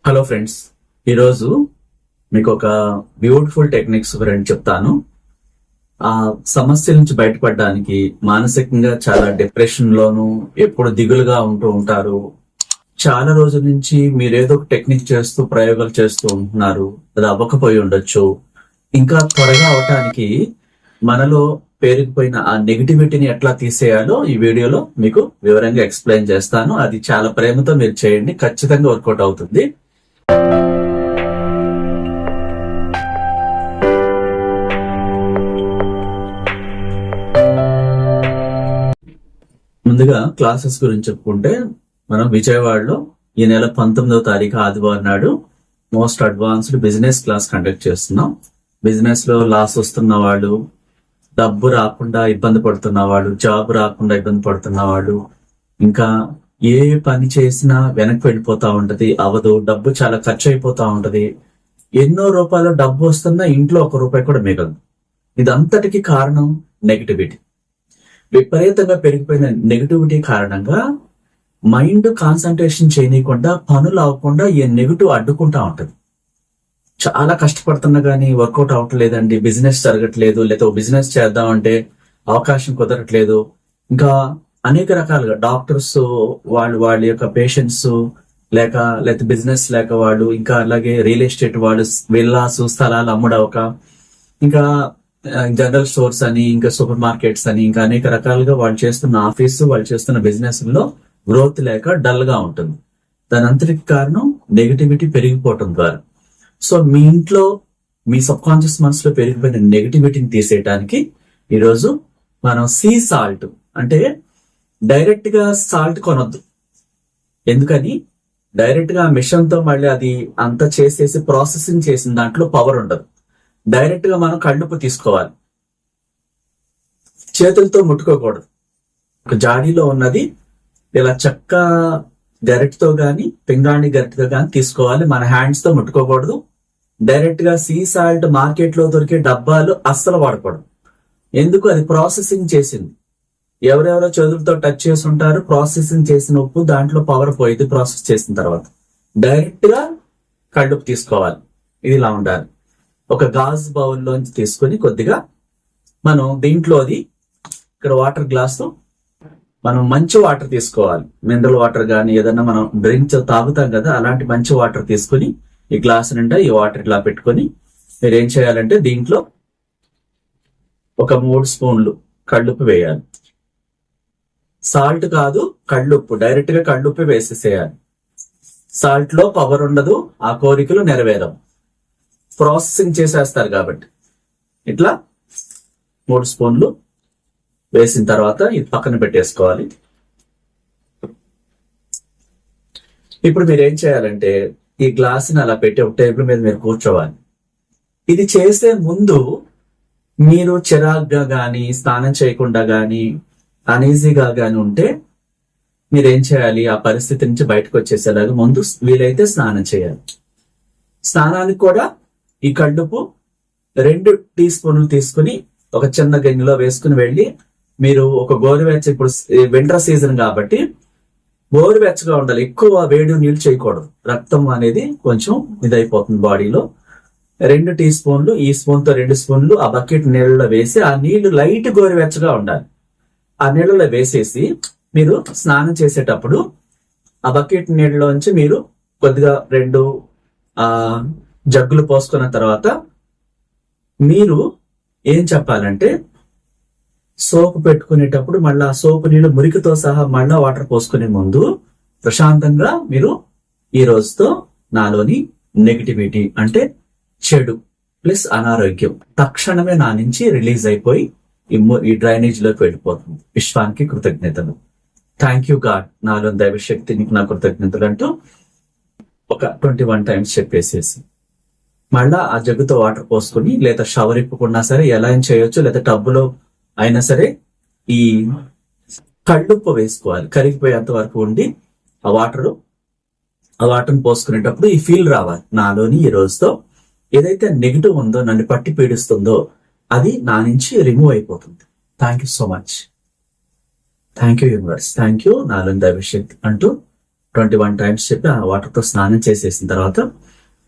Hello friends, ఈరోజు మీకు ఒక బ్యూటిఫుల్ టెక్నిక్స్ గురించి చెప్తాను. ఆ సమస్య నుంచి బయటపడడానికి మానసికంగా చాలా డిప్రెషన్ లోను ఎప్పుడు దిగులుగా ఉంటూ ఉంటారు. చాలా రోజుల నుంచి మీరు ఏదో ఒక టెక్నిక్ చేస్తూ ప్రయోగాలు చేస్తూ ఉంటున్నారు, అది అవ్వకపోయి ఉండొచ్చు. ఇంకా త్వరగా అవటానికి మనలో పేరుకుపోయిన ఆ నెగిటివిటీని ఎట్లా తీసేయాలో ఈ వీడియోలో మీకు వివరంగా ఎక్స్ప్లెయిన్ చేస్తాను. అది చాలా ప్రేమతో మీరు చేయండి, ఖచ్చితంగా వర్కౌట్ అవుతుంది. ముందుగా క్లాసెస్ గురించి చెప్పుకుంటే, మనం విజయవాడలో ఈ నెల 19వ తారీఖు ఆదివారం నాడు most advanced business class conduct చేస్తున్నాం. బిజినెస్ లో లాస్ వస్తున్న వాళ్ళు, డబ్బు రాకుండా ఇబ్బంది పడుతున్న వాళ్ళు, జాబ్ రాకుండా ఇబ్బంది పడుతున్న వాళ్ళు, ఇంకా ఏ పని చేసినా వెనక్కి వెళ్ళిపోతా ఉంటది, అవదు, డబ్బు చాలా ఖర్చు అయిపోతా ఉంటది, ఎన్నో రూపాయలు డబ్బు వస్తున్నా ఇంట్లో 1 రూపాయి కూడా మిగలదు. ఇదంతటికి కారణం నెగిటివిటీ. విపరీతంగా పెరిగిపోయిన నెగిటివిటీ కారణంగా మైండ్ కాన్సన్ట్రేషన్ చేయనీయకుండా, పనులు అవ్వకుండా ఈ నెగిటివ్ అడ్డుకుంటా ఉంటది. చాలా కష్టపడుతున్నా గానీ వర్కౌట్ అవ్వట్లేదండి, బిజినెస్ జరగట్లేదు, లేదా బిజినెస్ చేద్దామంటే అవకాశం కుదరట్లేదు. ఇంకా అనేక రకాలుగా డాక్టర్స్ వాళ్ళ యొక్క పేషెంట్స్ లేక బిజినెస్ లేక వాళ్ళు, ఇంకా అలాగే రియల్ ఎస్టేట్ వాళ్ళు విల్లాస్ స్థలాలు అమ్ముడవక, ఇంకా జనరల్ స్టోర్స్ అని, ఇంకా సూపర్ మార్కెట్స్ అని, ఇంకా అనేక రకాలుగా వాళ్ళు చేస్తున్న ఆఫీసు, వాళ్ళు చేస్తున్న బిజినెస్ లో గ్రోత్ లేక డల్ గా ఉంటుంది. దాని అంతటికి కారణం నెగిటివిటీ పెరిగిపోవటం ద్వారా. సో మీ ఇంట్లో, మీ సబ్ కాన్షియస్ మనసులో పెరిగిపోయిన నెగిటివిటీని తీసేయడానికి ఈరోజు మనం సీ సాల్ట్, అంటే డైరెక్ట్ గా సాల్ట్ కొనొద్దు. ఎందుకని, డైరెక్ట్ గా మిషన్ తో మళ్ళీ అది అంతా చేసేసి ప్రాసెసింగ్ చేసిన దాంట్లో పవర్ ఉండదు. డైరెక్ట్ గా మనం కళ్ళుప్పు తీసుకోవాలి, చేతులతో ముట్టుకోకూడదు. ఒక జాడీలో ఉన్నది ఇలా చెక్క గరిటతో గాని, పింగాణి గరిటతో గాని తీసుకోవాలి. మన హ్యాండ్స్ తో ముట్టుకోకూడదు. డైరెక్ట్ గా సీ సాల్ట్ మార్కెట్ లో దొరికే డబ్బాలు అస్సలు వాడకూడదు. ఎందుకు, అది ప్రాసెసింగ్ చేసింది. ఎవరెవరో చేతులతో టచ్ చేసి ఉంటారు, ప్రాసెసింగ్ చేసిన ఉప్పు, దాంట్లో పవర్ పోయింది ప్రాసెస్ చేసిన తర్వాత. డైరెక్ట్ గా కళ్ళుప్పు తీసుకోవాలి. ఇది ఇలా ఉండాలి. ఒక గాజు బౌల్లోంచి తీసుకొని కొద్దిగా మనం దీంట్లోది, ఇక్కడ వాటర్ గ్లాస్, మనం మంచి వాటర్ తీసుకోవాలి. మినరల్ వాటర్ కానీ ఏదన్నా మనం డ్రింక్స్ తాగుతాం కదా, అలాంటి మంచి వాటర్ తీసుకుని ఈ గ్లాస్ నిండా ఈ వాటర్ ఇలా పెట్టుకొని మీరు ఏం చేయాలంటే దీంట్లో ఒక 3 స్పూన్లు కళ్ళుప్పు వేయాలి. సాల్ట్ కాదు, కళ్ళుప్పు. డైరెక్ట్ గా కళ్ళుప్పు వేసేసేయాలి. సాల్ట్ లో పవర్ ఉండదు, ఆ కోరికలు నెరవేరవు, ప్రాసెసింగ్ చేసేస్తారు కాబట్టి. ఇట్లా 3 స్పూన్లు వేసిన తర్వాత ఇది పక్కన పెట్టేసుకోవాలి. ఇప్పుడు మీరు ఏం చేయాలంటే ఈ గ్లాసుని అలా పెట్టి ఒక టేబుల్ మీద మీరు కూర్చోవాలి. ఇది చేసే ముందు మీరు చిరాగ్గా గాని, స్నానం చేయకుండా గాని, అనీజీగా గాని ఉంటే మీరేం చేయాలి, ఆ పరిస్థితి నుంచి బయటకు వచ్చేసేలాగా ముందు వీలైతే స్నానం చేయాలి. స్నానానికి కూడా ఈ కళ్ళుప్పు 2 టీ స్పూన్లు తీసుకుని ఒక చిన్న గిన్నెలో వేసుకుని వెళ్ళి, మీరు ఒక గోరువెచ్చ, ఇప్పుడు వింటర్ సీజన్ కాబట్టి గోరువెచ్చగా ఉండాలి, ఎక్కువ వేడి నీళ్ళు చేయకూడదు. రక్తం అనేది కొంచెం ఇదైపోతుంది బాడీలో. 2 టీ స్పూన్లు, ఈ స్పూన్ తో 2 స్పూన్లు ఆ బకెట్ నీళ్ళలో వేసి, ఆ నీళ్లు లైట్ గోరువెచ్చగా ఉండాలి. ఆ నీళ్ళలో వేసేసి మీరు స్నానం చేసేటప్పుడు ఆ బకెట్ నీళ్ళలోంచి మీరు కొద్దిగా 2 జగ్గులు పోసుకున్న తర్వాత మీరు ఏం చెప్పాలంటే, సోపు పెట్టుకునేటప్పుడు మళ్ళా సోపు నీళ్ళు మురికితో సహా మళ్ళా వాటర్ పోసుకునే ముందు ప్రశాంతంగా మీరు ఈ రోజుతో నాలోని నెగిటివిటీ, అంటే చెడు ప్లస్ అనారోగ్యం తక్షణమే నా నుంచి రిలీజ్ అయిపోయి ఈ డ్రైనేజ్ లోకి వెళ్ళిపోతుంది. విశ్వానికి కృతజ్ఞతలు. థ్యాంక్ యూ గాడ్, నాలో దైవశక్తి, నీకు నా కృతజ్ఞతలు అంటూ ఒక 21 టైమ్స్ చెప్పేసేసి మళ్ళా ఆ జగ్గుతో వాటర్ పోసుకుని, లేదా షవర్ ఇప్పుకున్నా సరే, ఎలా అయినా చేయొచ్చు, లేదా టబ్బులో అయినా సరే ఈ కళ్ళుప్పు వేసుకోవాలి. కరిగిపోయేంత వరకు ఉండి ఆ వాటర్ని పోసుకునేటప్పుడు ఈ ఫీల్ రావాలి, నాలోని ఈ రోజుతో ఏదైతే నెగిటివ్ ఉందో, నన్ను పట్టి పీడిస్తుందో, అది నా నుంచి రిమూవ్ అయిపోతుంది. Thank you so much, thank you universe, thank you నాలోని దైవశక్తి అంటూ 21 టైమ్స్ చెప్పి ఆ వాటర్ తో స్నానం చేసేసిన తర్వాత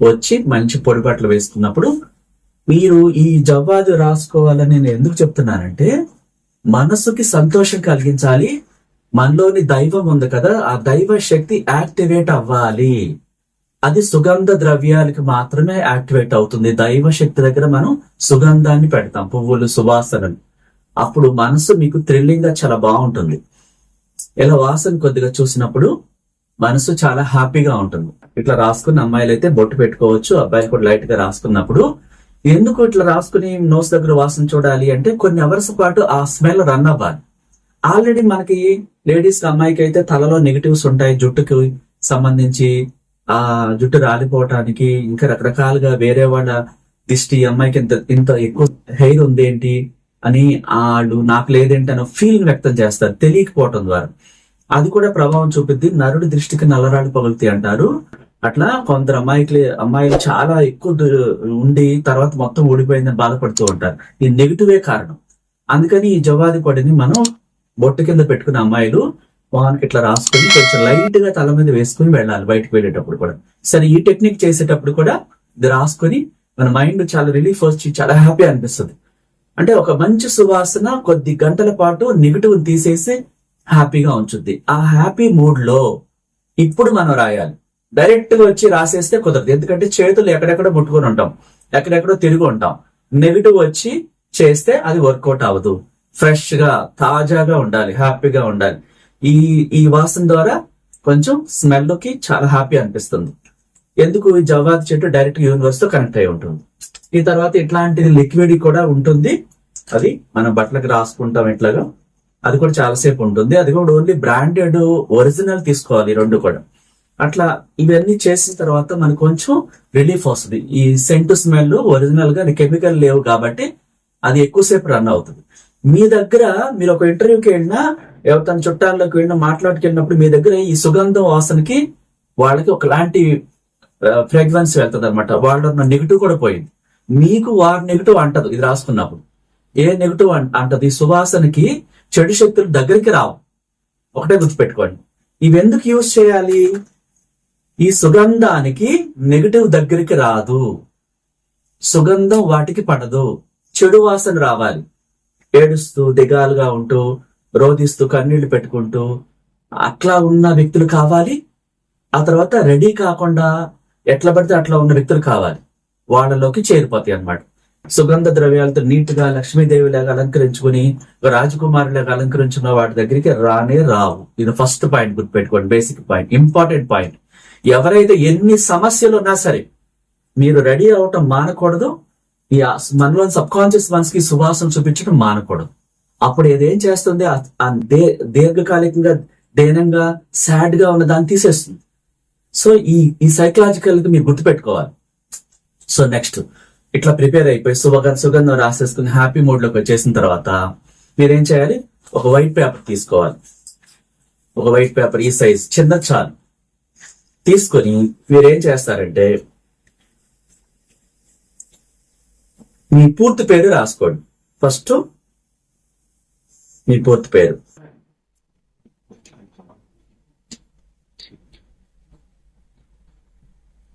వచ్చి మంచి పొడి బట్టలు వేసుకున్నప్పుడు మీరు ఈ జవ్వాదు రాసుకోవాలని నేను ఎందుకు చెప్తున్నానంటే, మనసుకి సంతోషం కలిగించాలి. మనలోని దైవం ఉంది కదా, ఆ దైవ శక్తి యాక్టివేట్ అవ్వాలి. అది సుగంధ ద్రవ్యాలకి మాత్రమే యాక్టివేట్ అవుతుంది. దైవ శక్తి దగ్గర మనం సుగంధాన్ని పెడతాం, పువ్వులు, సువాసనలు. అప్పుడు మనసు మీకు థ్రిల్లింగ్ గా చాలా బాగుంటుంది. ఇలా వాసన కొద్దిగా చూసినప్పుడు మనసు చాలా హ్యాపీగా ఉంటుంది. ఇట్లా రాసుకున్న అమ్మాయిలు అయితే బొట్టు పెట్టుకోవచ్చు, అబ్బాయిలు కూడా లైట్ గా రాసుకున్నప్పుడు. ఎందుకు ఇట్లా రాసుకుని నోస్ దగ్గర వాసన చూడాలి అంటే, కొన్ని అవర్స్ పాటు ఆ స్మెల్ రన్ అవ్వాలి. ఆల్రెడీ మనకి లేడీస్ అమ్మాయికి అయితే తలలో నెగిటివ్స్ ఉంటాయి, జుట్టుకి సంబంధించి ఆ జుట్టు రాలిపోవటానికి, ఇంకా రకరకాలుగా వేరే వాళ్ళ దిష్టి, అమ్మాయికి ఇంత ఎక్కువ హెయిర్ ఉంది ఏంటి అని వాళ్ళు నాకు లేదేంటి అని ఫీల్ వ్యక్తం చేస్తారు తెలియకపోవటం ద్వారా. అది కూడా ప్రభావం చూపిద్ది. నరుడి దృష్టికి నల్లరాళ్ళు పగులుతాయి అంటారు. అట్లా కొందరు అమ్మాయిలు చాలా ఎక్కువ ఉండి తర్వాత మొత్తం ఊడిపోయిందని బాధపడుతూ ఉంటారు. ఈ నెగిటివే కారణం. అందుకని ఈ జవాది పొడిని మనం బొట్టు కింద పెట్టుకున్న అమ్మాయిలు మొహానికి ఇట్లా రాసుకుని కొంచెం లైట్ గా తల మీద వేసుకుని వెళ్ళాలి బయటకు వెళ్ళేటప్పుడు కూడా. సరే, ఈ టెక్నిక్ చేసేటప్పుడు కూడా ఇది రాసుకుని మన మైండ్ చాలా రిలీఫ్ వచ్చి చాలా హ్యాపీ అనిపిస్తుంది. అంటే ఒక మంచి సువాసన కొద్ది గంటల పాటు నెగిటివ్ తీసేసి హ్యాపీగా ఉంచుద్ది. ఆ హ్యాపీ మూడ్ లో ఇప్పుడు మనం రాయాలి. డైరెక్ట్ గా వచ్చి రాసేస్తే కుదరదు. ఎందుకంటే చేతులు ఎక్కడెక్కడో ముట్టుకొని ఉంటాం, ఎక్కడెక్కడో తిరిగి ఉంటాం. నెగిటివ్ వచ్చి చేస్తే అది వర్కౌట్ అవ్వదు. ఫ్రెష్ గా తాజాగా ఉండాలి, హ్యాపీగా ఉండాలి. ఈ వాసన ద్వారా కొంచెం స్మెల్ కి చాలా హ్యాపీ అనిపిస్తుంది. ఎందుకు, ఈ జవ్వాది చెట్టు డైరెక్ట్ యూనివర్స్ తో కనెక్ట్ అయి ఉంటుంది. ఈ తర్వాత ఇట్లాంటిది లిక్విడ్ కూడా ఉంటుంది, అది మనం బట్టలకు రాసుకుంటాం ఇట్లాగా. అది కూడా చాలాసేపు ఉంటుంది. అది కూడా ఓన్లీ బ్రాండెడ్ ఒరిజినల్ తీసుకోవాలి, రెండు కూడా. అట్లా ఇవన్నీ చేసిన తర్వాత మనకు కొంచెం రిలీఫ్ వస్తుంది. ఈ సెంటు స్మెల్ ఒరిజినల్ గా కెమికల్ లేవు కాబట్టి అది ఎక్కువసేపు రన్ అవుతుంది. మీ దగ్గర మీరు ఒక ఇంటర్వ్యూకి వెళ్ళినా, ఎవరితో చుట్టాల్లోకి వెళ్ళినా, మాట్లాడుకెళ్ళినప్పుడు మీ దగ్గర ఈ సుగంధం వాసనకి వాళ్ళకి ఒకలాంటి ఫ్రేగ్రెన్స్ వెళ్తుంది అనమాట. వాళ్ళ నెగిటివ్ కూడా పోయింది. మీకు వారి నెగిటివ్ అంటదు ఇది రాసుకున్నప్పుడు. ఏ నెగిటివ్ అంటది, ఈ సువాసనకి చెడు శక్తులు దగ్గరికి రావు. ఒకటే గుర్తుపెట్టుకోండి. ఇవెందుకు యూజ్ చేయాలి? ఈ సుగంధానికి నెగిటివ్ దగ్గరికి రాదు, సుగంధం వాటికి పడదు. చెడు వాసన రావాలి. ఏడుస్తూ దిగాలుగా ఉంటూ రోధిస్తూ కన్నీళ్లు పెట్టుకుంటూ అట్లా ఉన్న వ్యక్తులు కావాలి. ఆ తర్వాత రెడీ కాకుండా ఎట్లా పడితే అట్లా ఉన్న వ్యక్తులు కావాలి. వాళ్ళలోకి చేరిపోతాయి అన్నమాట. సుగంధ ద్రవ్యాలతో నీట్ గా లక్ష్మీదేవి లాగా అలంకరించుకుని రాజకుమారులాగా అలంకరించుకున్న వాటి దగ్గరికి రానే రావు. ఇది ఫస్ట్ పాయింట్ గుర్తుపెట్టుకోండి, బేసిక్ పాయింట్, ఇంపార్టెంట్ పాయింట్. ఎవరైతే ఎన్ని సమస్యలు ఉన్నా సరే మీరు రెడీ అవటం మానకూడదు. ఈ మనలోని సబ్ కాన్షియస్ మనసుకి సువాసన చూపించడం మానకూడదు. అప్పుడు ఏదేం చేస్తుంది, దీర్ఘకాలికంగా దేనంగా సాడ్ గా ఉన్న దాన్ని తీసేస్తుంది. సో ఈ సైకలాజికల్ గా మీరు గుర్తుపెట్టుకోవాలి. సో నెక్స్ట్ ఇట్లా ప్రిపేర్ అయిపోయి సుగంధం రాసేసుకుని హ్యాపీ మూడ్ లోకి వచ్చేసిన తర్వాత మీరేం చేయాలి, ఒక వైట్ పేపర్ తీసుకోవాలి. ఒక వైట్ పేపర్ ఈ సైజ్ చిన్న చాలు తీసుకొని మీరేం చేస్తారంటే మీ పూర్తి పేరు రాసుకోండి. ఫస్ట్ మీ పూర్తి పేరు,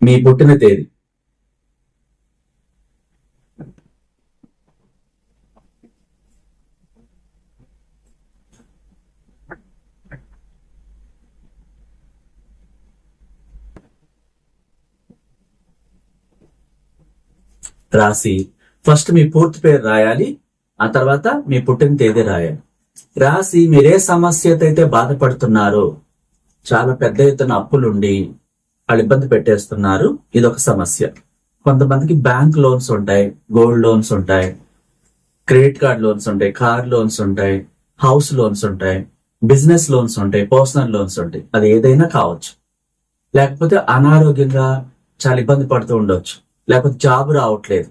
మీ పుట్టిన తేదీ, రాసి ఫస్ట్ మీ పూర్తి పేరు రాయాలి. ఆ తర్వాత మీ పుట్టిన తేదీ రాయాలి. రాసి మీరే సమస్యతో అయితే బాధపడుతున్నారో, చాలా పెద్ద ఎత్తున అప్పులుండి వాళ్ళు ఇబ్బంది పెట్టేస్తున్నారు, ఇదొక సమస్య. కొంతమందికి బ్యాంక్ లోన్స్ ఉంటాయి, గోల్డ్ లోన్స్ ఉంటాయి, క్రెడిట్ కార్డ్ లోన్స్ ఉంటాయి, కార్ లోన్స్ ఉంటాయి, హౌస్ లోన్స్ ఉంటాయి, బిజినెస్ లోన్స్ ఉంటాయి, పర్సనల్ లోన్స్ ఉంటాయి. అది ఏదైనా కావచ్చు. లేకపోతే అనారోగ్యంగా చాలా ఇబ్బంది పడుతూ ఉండొచ్చు, లేకపోతే జాబ్ రావట్లేదు,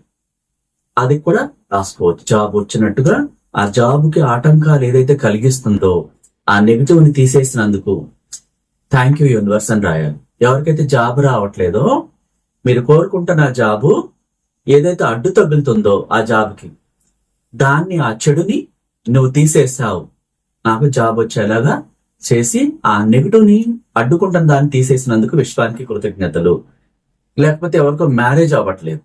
అది కూడా రాసుకోవచ్చు. జాబ్ వచ్చినట్టుగా ఆ జాబ్కి ఆటంకాలు ఏదైతే కలిగిస్తుందో ఆ నెగిటివ్ ని తీసేసినందుకు థ్యాంక్ యూ యూనివర్స్ అని రాయాలి. ఎవరికైతే జాబ్ రావట్లేదో, మీరు కోరుకుంటున్న జాబు ఏదైతే అడ్డు తగులుతుందో ఆ జాబ్కి, దాన్ని, ఆ చెడుని నువ్వు తీసేసావు, నాకు జాబ్ వచ్చేలాగా చేసి ఆ నెగిటివ్ ని అడ్డుకుంటున్న దాన్ని తీసేసినందుకు విశ్వానికి కృతజ్ఞతలు. లేకపోతే ఎవరికో మ్యారేజ్ అవ్వట్లేదు,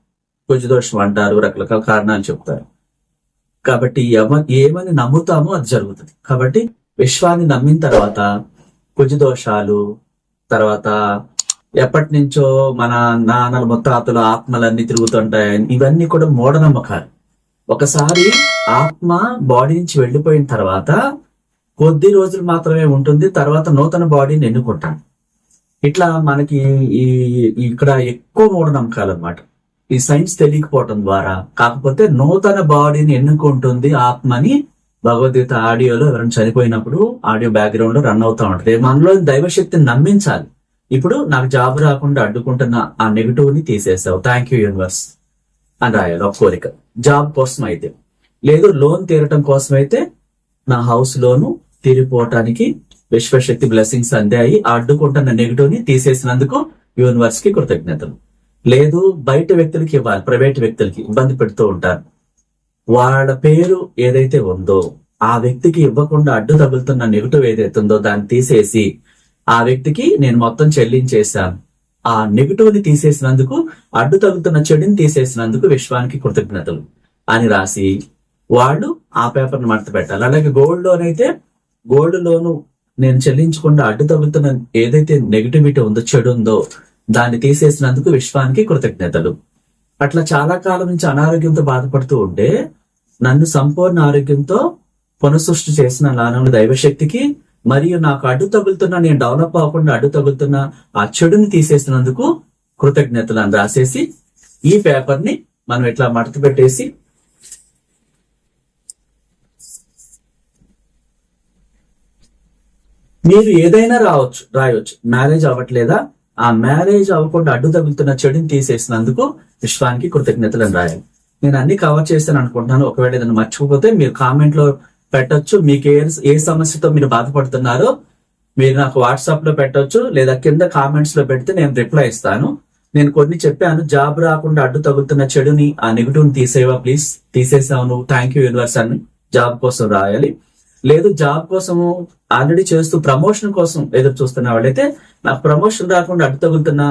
కుజదోషం అంటారు, రకరకాల కారణాలు చెప్తారు. కాబట్టి ఏమని నమ్ముతామో అది జరుగుతుంది. కాబట్టి విశ్వాన్ని నమ్మిన తర్వాత కుజదోషాలు, తర్వాత ఎప్పటి నుంచో మన నాన్నల ముత్తాతలు ఆత్మలన్నీ తిరుగుతుంటాయి, ఇవన్నీ కూడా మూఢనమ్మకాలు. ఒకసారి ఆత్మ బాడీ నుంచి వెళ్ళిపోయిన తర్వాత కొద్ది రోజులు మాత్రమే ఉంటుంది, తర్వాత నూతన బాడీని ఎన్నుకుంటాం. ఇట్లా మనకి ఇక్కడ ఎక్కువ మూఢనమ్మకాలు అన్నమాట. ఈ సైన్స్ తెలియకపోవటం ద్వారా. కాకపోతే నూతన బాడీని ఎన్నుకుంటుంది ఆత్మని భగవద్గీత ఆడియోలో ఎవరైనా చనిపోయినప్పుడు ఆడియో బ్యాక్గ్రౌండ్ లో రన్ అవుతా ఉంటుంది. మనలో దైవశక్తిని నమ్మించాలి. ఇప్పుడు నాకు జాబ్ రాకుండా అడ్డుకుంటున్న ఆ నెగిటివ్ ని తీసేసావు, థ్యాంక్ యూ యూనివర్స్ అని రాయాలి ఒక కోరిక. జాబ్ కోసం అయితే, లేదు లోన్ తీరటం కోసం అయితే నా హౌస్ లోను తీరిపోవటానికి విశ్వశక్తి బ్లెస్సింగ్స్ అందాయి, అడ్డుకుంటున్న నెగిటివ్ ని తీసేసినందుకు యూనివర్స్ కి కృతజ్ఞతలు. లేదు బయట వ్యక్తులకి ఇవ్వాలి, ప్రైవేట్ వ్యక్తులకి ఇబ్బంది పెడుతూ ఉంటారు, వాళ్ళ పేరు ఏదైతే ఉందో ఆ వ్యక్తికి ఇవ్వకుండా అడ్డు తగులుతున్న నెగిటివ్ ఏదైతే ఉందో దాన్ని తీసేసి ఆ వ్యక్తికి నేను మొత్తం చెల్లించేశాను, ఆ నెగిటివ్ ని తీసేసినందుకు, అడ్డు తగులుతున్న చెడుని తీసేసినందుకు విశ్వానికి కృతజ్ఞతలు అని రాసి వాళ్ళు ఆ పేపర్ ని మడత పెట్టాలి. అలాగే గోల్డ్ లోన్ అయితే గోల్డ్ లోను నేను చెల్లించకుండా అడ్డు తగులుతున్న ఏదైతే నెగిటివిటీ ఉందో, చెడు ఉందో దాన్ని తీసేసినందుకు విశ్వానికి కృతజ్ఞతలు. అట్లా చాలా కాలం నుంచి అనారోగ్యంతో బాధపడుతూ ఉంటే నన్ను సంపూర్ణ ఆరోగ్యంతో పునఃసృష్టి చేసిన నాన్న దైవశక్తికి, మరియు నాకు అడ్డు తగులుతున్న, నేను డెవలప్ అవ్వకుండా అడ్డు తగులుతున్న ఆ చెడుని తీసేసినందుకు కృతజ్ఞతలు అని రాసేసి ఈ పేపర్ ని మనం ఇట్లా మడత పెట్టేసి మీరు ఏదైనా రాయొచ్చు. మ్యారేజ్ అవ్వట్లేదా, ఆ మ్యారేజ్ అవ్వకుండా అడ్డు తగులుతున్న చెడుని తీసేసినందుకు విశ్వానికి కృతజ్ఞతలు అని రాయాలి. నేను అన్ని కవర్ చేశాను అనుకుంటున్నాను. ఒకవేళ ఏదైనా మర్చిపోతే మీరు కామెంట్ లో పెట్టొచ్చు. మీకు ఏ సమస్యతో మీరు బాధపడుతున్నారో మీరు నాకు వాట్సాప్ లో పెట్టొచ్చు, లేదా కింద కామెంట్స్ లో పెడితే నేను రిప్లై ఇస్తాను. నేను కొన్ని చెప్పాను, జాబ్ రాకుండా అడ్డు తగులుతున్న చెడుని, ఆ నెగిటివ్ ని తీసేవా ప్లీజ్, తీసేసావు నువ్వు, థ్యాంక్ యూ యూనివర్స్ అని జాబ్ కోసం రాయాలి. లేదు జాబ్ కోసము ఆల్రెడీ చేస్తూ ప్రమోషన్ కోసం ఎదురు చూస్తున్న వాళ్ళైతే నాకు ప్రమోషన్ రాకుండా అడ్డు తగులుతున్న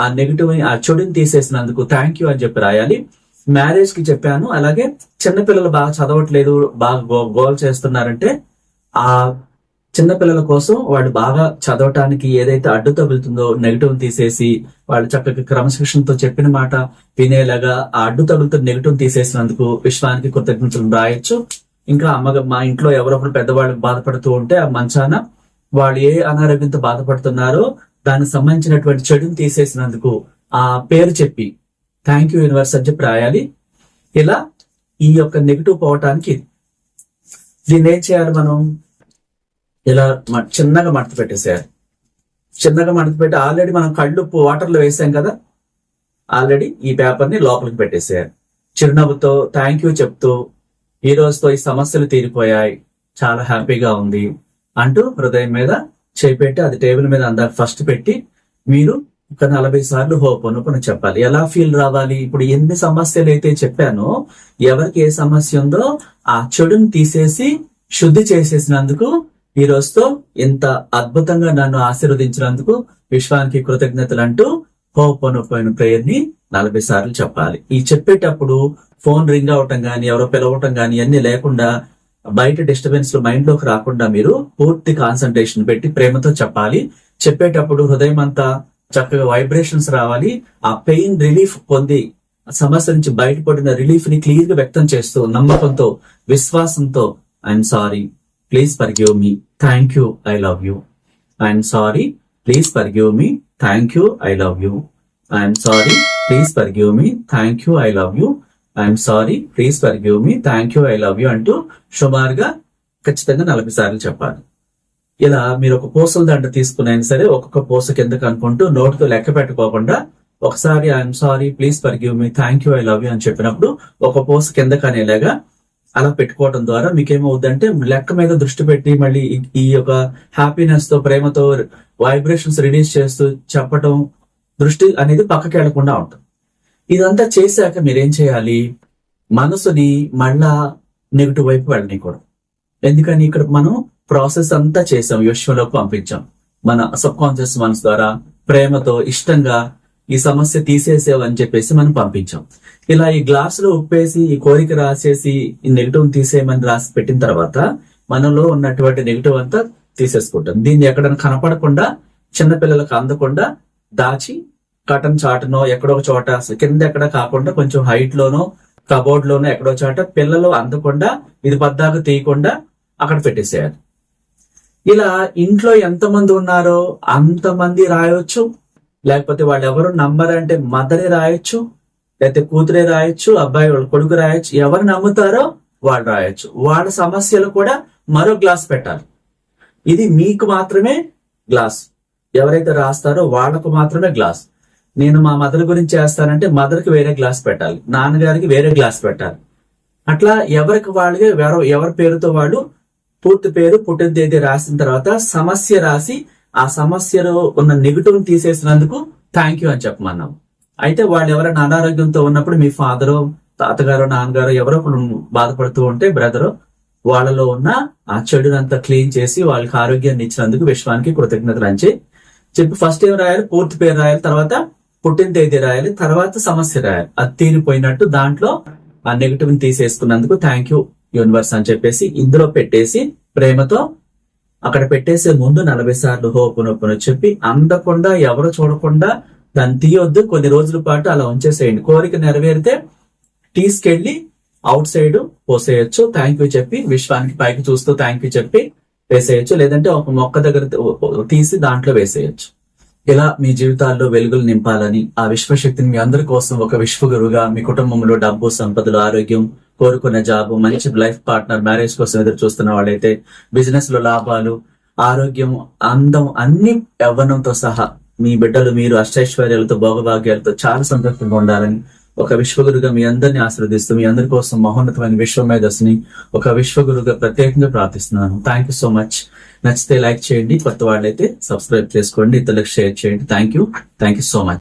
ఆ నెగిటివ్ ని, ఆ చెడుని తీసేసినందుకు థ్యాంక్ యూ అని చెప్పి రాయాలి. మ్యారేజ్ కి చెప్పాను. అలాగే చిన్నపిల్లలు బాగా చదవట్లేదు, బాగా గోల్ చేస్తున్నారంటే ఆ చిన్నపిల్లల కోసం వాళ్ళు బాగా చదవటానికి ఏదైతే అడ్డు తగులుతుందో నెగిటివ్ తీసేసి వాళ్ళు చక్కగా క్రమశిక్షణతో చెప్పిన మాట వినేలాగా ఆ అడ్డు తగులుతున్న నెగిటివ్ తీసేసినందుకు విశ్వానికి కృతజ్ఞతలు రాయొచ్చు. ఇంకా మా ఇంట్లో ఎవరొకరు పెద్దవాళ్ళు బాధపడుతూ ఉంటే ఆ మంచాన వాళ్ళు ఏ అనారోగ్యంతో బాధపడుతున్నారో దానికి సంబంధించినటువంటి చెడుని తీసేసినందుకు ఆ పేరు చెప్పి థ్యాంక్ యూ యూనివర్స్ అని చెప్పి రాయాలి. ఇలా ఈ యొక్క నెగిటివ్ పోవటానికి దీన్ని ఏం చేయాలి, మనం ఇలా చిన్నగా మడత పెట్టేసేయాలి. చిన్నగా మడత పెట్టి ఆల్రెడీ మనం కళ్ళు వాటర్ లో వేసాం కదా, ఆల్రెడీ ఈ పేపర్ ని లోపలికి పెట్టేసేయాలి. చిరునవ్వుతో థ్యాంక్ యూ చెప్తూ ఈ రోజుతో ఈ సమస్యలు తీరిపోయాయి, చాలా హ్యాపీగా ఉంది అంటూ హృదయం మీద చేపెట్టి అది టేబుల్ మీద అందాక ఫస్ట్ పెట్టి మీరు ఒక 40 సార్లు హోపోనోపోనో చెప్పాలి. ఎలా ఫీల్ రావాలి, ఇప్పుడు ఎన్ని సమస్యలు అయితే చెప్పానో ఎవరికి ఏ సమస్య ఉందో ఆ చెడుని తీసేసి శుద్ధి చేసేసినందుకు, ఈ రోజుతో ఇంత అద్భుతంగా నన్ను ఆశీర్వదించినందుకు విశ్వానికి కృతజ్ఞతలు అంటూ హోపోనోపోయిన ప్రేయర్ ని 40 సార్లు చెప్పాలి. ఈ చెప్పేటప్పుడు ఫోన్ రింగ్ అవటం గాని, ఎవరో పిలవటం గాని అన్ని లేకుండా, బయట డిస్టర్బెన్స్ లో మైండ్ లోకి రాకుండా మీరు పూర్తి కాన్సన్ట్రేషన్ పెట్టి ప్రేమతో చెప్పాలి. చెప్పేటప్పుడు హృదయం అంతా చక్కగా వైబ్రేషన్స్ రావాలి. ఆ పెయిన్ రిలీఫ్ పొంది సమస్య నుంచి బయటపడిన రిలీఫ్ ని క్లియర్ గా వ్యక్తం చేస్తూ నమ్మకంతో, విశ్వాసంతో I'm sorry, please forgive me, thank you, I love you. I'm sorry, please forgive me, thank you, I love you. I'm sorry, please forgive me, thank you, I love you. I'm sorry, please forgive me, thank you, I love you అంటూ సుమారుగా ఖచ్చితంగా 40 సార్లు చెప్పాలి. ఇలా మీరు ఒక పూసల దండ తీసుకునైనా సరే ఒక్కొక్క పూస కిందకు అనుకుంటూ నోటితో లెక్క పెట్టుకోకుండా ఒకసారి I'm sorry, please forgive me, thank you, I love you అని చెప్పినప్పుడు ఒక పూస కిందకు అనేలాగా అలా పెట్టుకోవడం ద్వారా మీకేమవుద్దంటే లెక్క మీద దృష్టి పెట్టి మళ్ళీ ఈ యొక్క హ్యాపీనెస్ తో, ప్రేమతో వైబ్రేషన్స్ రిలీజ్ చేస్తూ చెప్పటం, దృష్టి అనేది పక్కకి వెళ్లకుండా ఉంటుంది. ఇదంతా చేశాక మీరేం చేయాలి, మనసుని మళ్ళా నెగిటివ్ వైపు వెళ్ళనీయకూడదు. ఎందుకని ఇక్కడ మనం ప్రాసెస్ అంతా చేసాం, విశ్వంలోకి పంపించాం. మన సబ్ కాన్షియస్ మనసు ద్వారా ప్రేమతో ఇష్టంగా ఈ సమస్య తీసేసేవని చెప్పేసి మనం పంపించాం. ఇలా ఈ గ్లాసులో ఉప్పేసి ఈ కోరిక రాసేసి ఈ నెగిటివ్ తీసేయమని రాసి పెట్టిన తర్వాత మనలో ఉన్నటువంటి నెగిటివ్ అంతా తీసేసుకుంటాం. దీన్ని ఎక్కడైనా కనపడకుండా, చిన్నపిల్లలకు అందకుండా దాచి కటన్ చాటునో ఎక్కడో ఒక చోట, కింద ఎక్కడ కాకుండా కొంచెం హైట్ లోనో కబోర్డ్ లోనో ఎక్కడో చోట పిల్లలు అందకుండా, ఇది పద్దాకు తీయకుండా అక్కడ పెట్టేసేయాలి. ఇలా ఇంట్లో ఎంతమంది ఉన్నారో అంతమంది రాయొచ్చు. లేకపోతే వాళ్ళు ఎవరు నమ్మరంటే మదరే రాయొచ్చు, లేకపోతే కూతురే రాయొచ్చు, అబ్బాయి వాళ్ళ కొడుకు రాయొచ్చు. ఎవరు నమ్ముతారో వాళ్ళు రాయొచ్చు. వాళ్ళ సమస్యలు కూడా మరో గ్లాస్ పెట్టాలి. ఇది మీకు మాత్రమే గ్లాస్. ఎవరైతే రాస్తారో వాళ్ళకు మాత్రమే గ్లాస్. నేను మా మదర్ గురించి చేస్తానంటే మదర్కి వేరే గ్లాస్ పెట్టాలి, నాన్నగారికి వేరే గ్లాస్ పెట్టాలి. అట్లా ఎవరికి వాళ్ళకి ఎవరి పేరుతో వాళ్ళు పూర్తి పేరు, పుట్టిన తేదీ రాసిన తర్వాత సమస్య రాసి ఆ సమస్యలో ఉన్న నెగిటివ్ తీసేసినందుకు థ్యాంక్ యూ అని చెప్పమన్నాం. అయితే వాళ్ళు ఎవరైనా అనారోగ్యంతో ఉన్నప్పుడు మీ ఫాదరు, తాతగారు, నాన్నగారు ఎవరో బాధపడుతూ ఉంటే బ్రదరు, వాళ్ళలో ఉన్న ఆ చెడునంతా క్లీన్ చేసి వాళ్ళకి ఆరోగ్యాన్ని ఇచ్చినందుకు విశ్వానికి కృతజ్ఞతలు అని చెప్పి ఫస్ట్ ఏం రాయాలి? పూర్తి పేరు రాయాలి, తర్వాత పుట్టిన తేదీ రాయాలి, తర్వాత సమస్య రాయాలి. అది తీరిపోయినట్టు దాంట్లో ఆ నెగిటివ్ ని తీసేసుకున్నందుకు థ్యాంక్ యూ యూనివర్స్ అని చెప్పేసి ఇందులో పెట్టేసి ప్రేమతో అక్కడ పెట్టేసే ముందు 40 సార్లు హోపునొప్పును చెప్పి అందకుండా ఎవరు చూడకుండా దాన్ని తీయొద్దు. కొన్ని రోజుల పాటు అలా ఉంచేసేయండి. కోరిక నెరవేరితే తీసుకెళ్లి అవుట్ సైడ్ పోసేయచ్చు. థ్యాంక్ యూ చెప్పి విశ్వానికి పైకి చూస్తూ థ్యాంక్ యూ చెప్పి వేసేయచ్చు. లేదంటే ఒక మొక్క దగ్గర తీసి దాంట్లో వేసేయచ్చు. ఇలా మీ జీవితాల్లో వెలుగులు నింపాలని ఆ విశ్వశక్తిని మీ అందరి కోసం ఒక విశ్వగురువుగా మీ కుటుంబంలో డబ్బు, సంపదలు, ఆరోగ్యం, కోరుకున్న జాబ్, మంచి లైఫ్ పార్ట్నర్, మ్యారేజ్ కోసం ఎదురు చూస్తున్న వాళ్ళైతే బిజినెస్ లో లాభాలు, ఆరోగ్యం, అందం అన్ని యవ్వనంతో సహా మీ బిడ్డలు మీరు అష్టైశ్వర్యాలతో, భోగభాగ్యాలతో చాలా సంతృప్తిగా ఉండాలని ఒక విశ్వగురుగా మీ అందరినీ ఆశీర్వదిస్తూ మీ అందరి కోసం మహోన్నతమైన విశ్వమేధస్ని ఒక విశ్వగురుగా ప్రత్యేకంగా ప్రార్థిస్తున్నాను. Thank you so much. నచ్చితే లైక్ చేయండి, కొత్త వాళ్ళైతే సబ్స్క్రైబ్ చేసుకోండి, ఇతరులకు షేర్ చేయండి. Thank you so much.